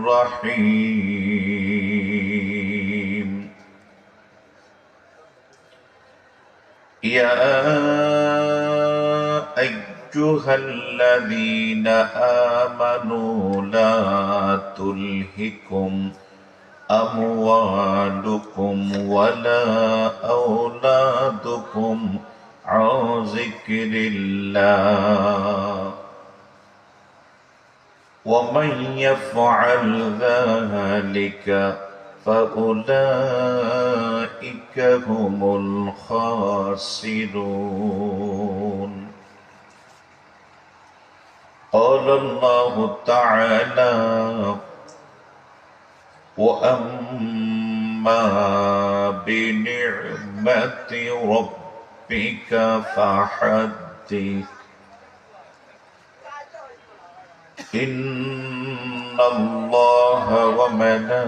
الرحيم يا أيها الذين آمنوا لا تلهكم أموالكم ولا أولادكم عن ذكر الله ومن يفعل ذلك فأولئك هم الخاسرون قال الله تعالى وأما بنعمة ربك فحدث إن الله وملائكته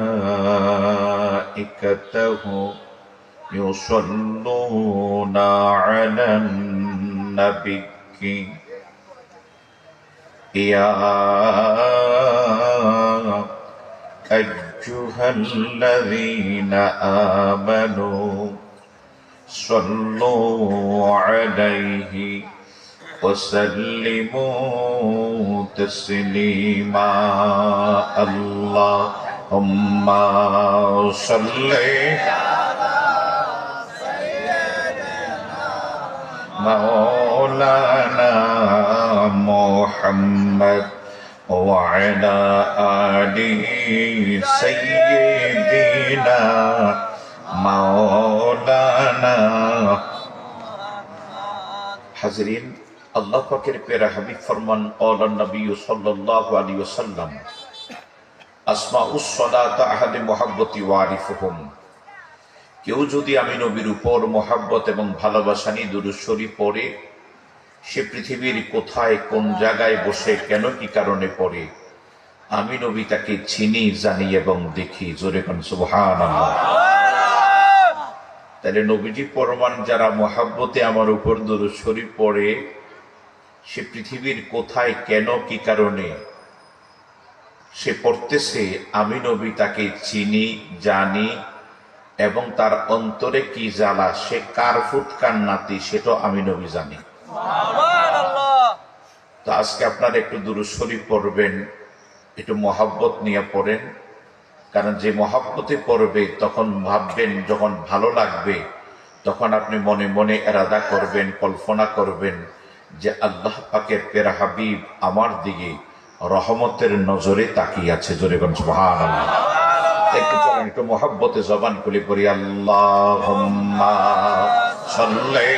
يصلون على النبي يا أيها الذين آمنوا صلوا عليه وسلموا تسليما اللهم صل مولانا محمد وعلى آل سيدنا مولانا হাজরিন, আল্লাহ পাকের প্যারা হাবিব ফরমান আলা নবী সাল্লাল্লাহু আলাইহি ওয়াসাল্লাম আসমাউস সালাত আহলে মুহাব্বতি ওয়ারিফুহুম। কেউ যদি আমি নবীর উপর মহাব্বত এবং ভালোবাসা নিয়ে দুরূদ শরীফ পড়ে, সে পৃথিবীর কোথায় কোন জায়গায় বসে কেন কি কারণে পড়ে, আমি নবী তাকে চিনি, জানি এবং দেখি। জোরে কোন সুবহানাল্লাহ। তাহলে নবীজি ফরমান যারা মহাব্বতে আমার উপর দুরূদ শরীফ পড়ে, সে পৃথিবীর কোথায় কেন কি কারণে সে পড়তেছে, আমি নবী তাকে চিনি, জানি এবং তার অন্তরে কি জ্বালা, সে কার ফুট কার নাতি, সেটাও আমি নবী জানি। তো আজকে আপনারা একটু দুরূদ শরীফ পড়বেন, একটু মহাব্বত নিয়ে পড়েন। কারণ যে মহাব্বতে পড়বে তখন ভাববেন, যখন ভালো লাগবে তখন আপনি মনে মনে এরাদা করবেন, কল্পনা করবেন যে আল্লাহ পাকের প্যারা হাবিব আমার দিকে রহমতের নজরে তাকিয়ে আছে। জোরে বলুন সুবহানাল্লাহ। একটু চলেন, একটু মহাব্বতে জবান খুলে পড়ি আল্লাহুম্মা সাল্লি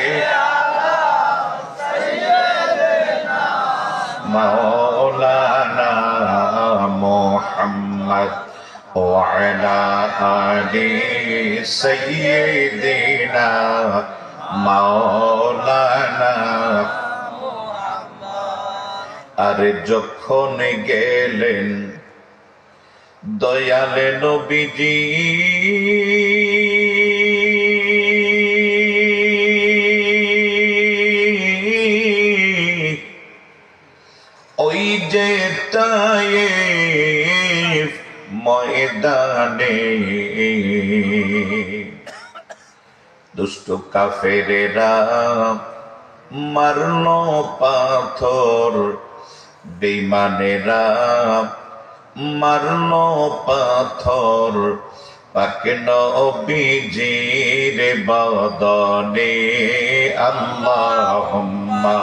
মাওলানা মুহাম্মদ وعلى آل سيدنا مولانا। আর যখন গেলেন দয়ালে নবীজি ওই যে তায়েফ ময়দানে দুষ্ট কাফেরেরা মারলো পাথর, বেঈমানেরা মারলো পাথর, পাক নবীজির বদনে। আল্লাহুম্মা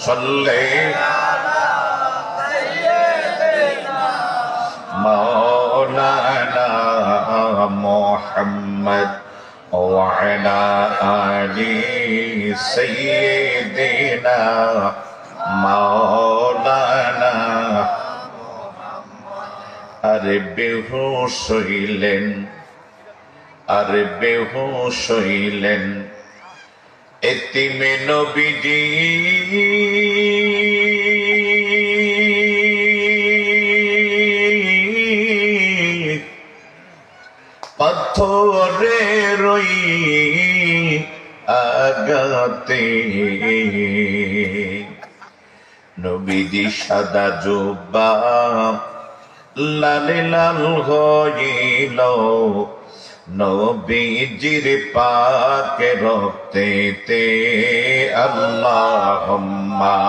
সাল্লি মাওলানা মুহাম্মদ وعلى آل سيدنا مولانا। আরে বেহুশ হইলেন, আরে বেহুশ হইলেন এতিমে নবীজি পাথরে রই আগাতে। নবীজি সাদা জুব্বা লালে লাল হইল নবীজির পাক রক্তেতে। আল্লাহুম্মা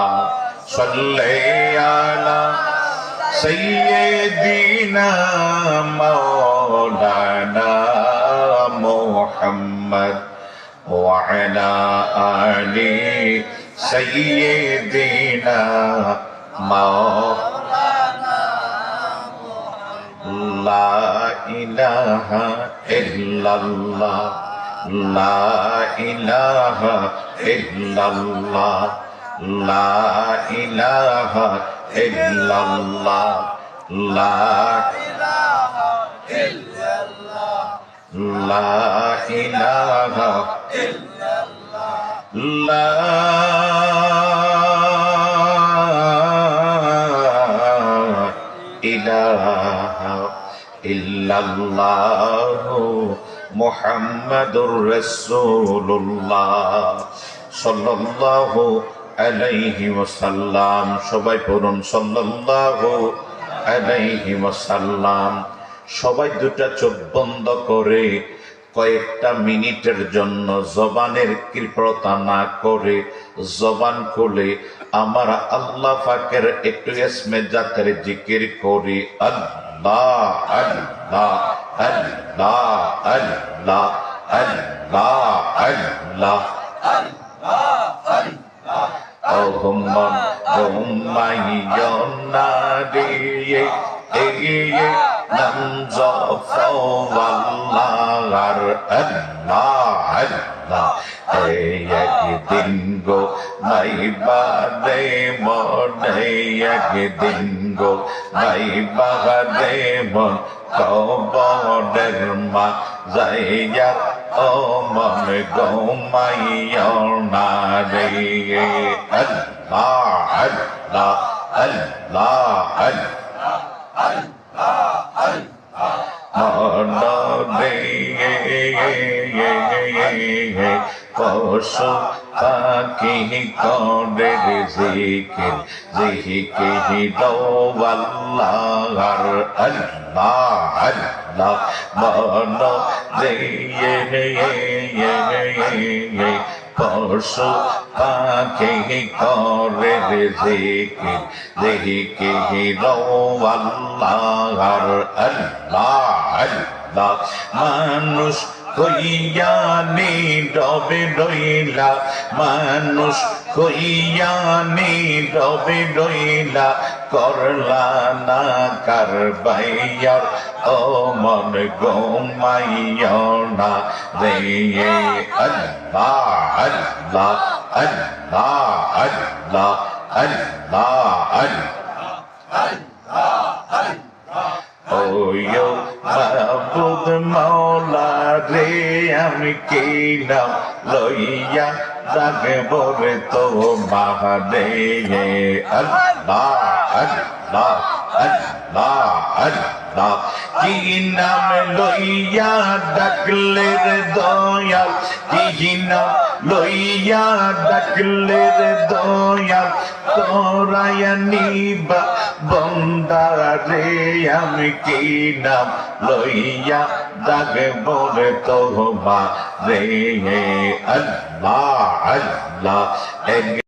সাল্লি আলা সাইয়্যিদিনা মাওলানা মুহাম্মদ ওয়া আলা আলি সাইয়্যিদিনা মাওলানা লা ইলাহা ইল্লাল্লাহ লা ইলাহা ইল্লাল্লাহ লা ইলাহা ইল্লাল্লাহ লা ইলাহা ইল্লাল্লাহ লা ইলাহা ইল্লাল্লাহ লা ইলাহা ইল্লাল্লাহু মুহাম্মাদুর রাসূলুল্লাহ সাল্লাল্লাহু আলাইহি ওয়াসাল্লাম। সবাই পড়ুন সাল্লাল্লাহু আলাইহি ওয়াসাল্লাম। সবাই দুটা চোখ বন্ধ করে কয়েকটা মিনিটের জন্য জবানের কৃপণতা না করে জবান খুলে আমার আল্লাহ পাকের একটু ইসমে জাতের জিকির করি। আল্লাহ আল্লাহ আল্লাহ আল্লাহ আল্লাহ আল্লাহ ওহমান গোমাইয়নারিয়ে এগিয়ে নাম জফওয়াল্লাহর আল্লাহ আল্লাহ। একদিন গো মাইবাদে মনে একদিন গো মাইবাদে মন কবরের মা যাইয়া ও মন গোমাইয়নারে। আল্লাহ আল্লাহ আল্লাহ আল্লাহ পশু পাখি করে জিকির জিকির আল্লাহর আল্লাহ আল্লাহ মন পশু পাখি করে জিকির জিকির আল্লাহর আল্লাহ আল্লাহ। মানুষ কইয়া নীরবে রইলা মানুষ কইয়া নীরবে রইলা করলা না কারবাইয়ার ও মন গোমাইয়া না রে। আল্লাহ আল্লাহ আল্লাহ আল্লাহ আল্লাহ ওয়ো মাবুদ মাওলা রে আমি কি নাম লইয়া রাখব রে তো মাহাদে। আল্লাহ আল্লাহ আল্লাহ আল্লাহ কি নাম লইয়া ডাকলে রে দয়াল কি নাম লইয়া ডাকলে রে দয়াল তোরায়া নিবা বন্দারে আমি কি নাম লইয়া ডাকব রে তোমা রে। আল্লাহ আল্লাহ।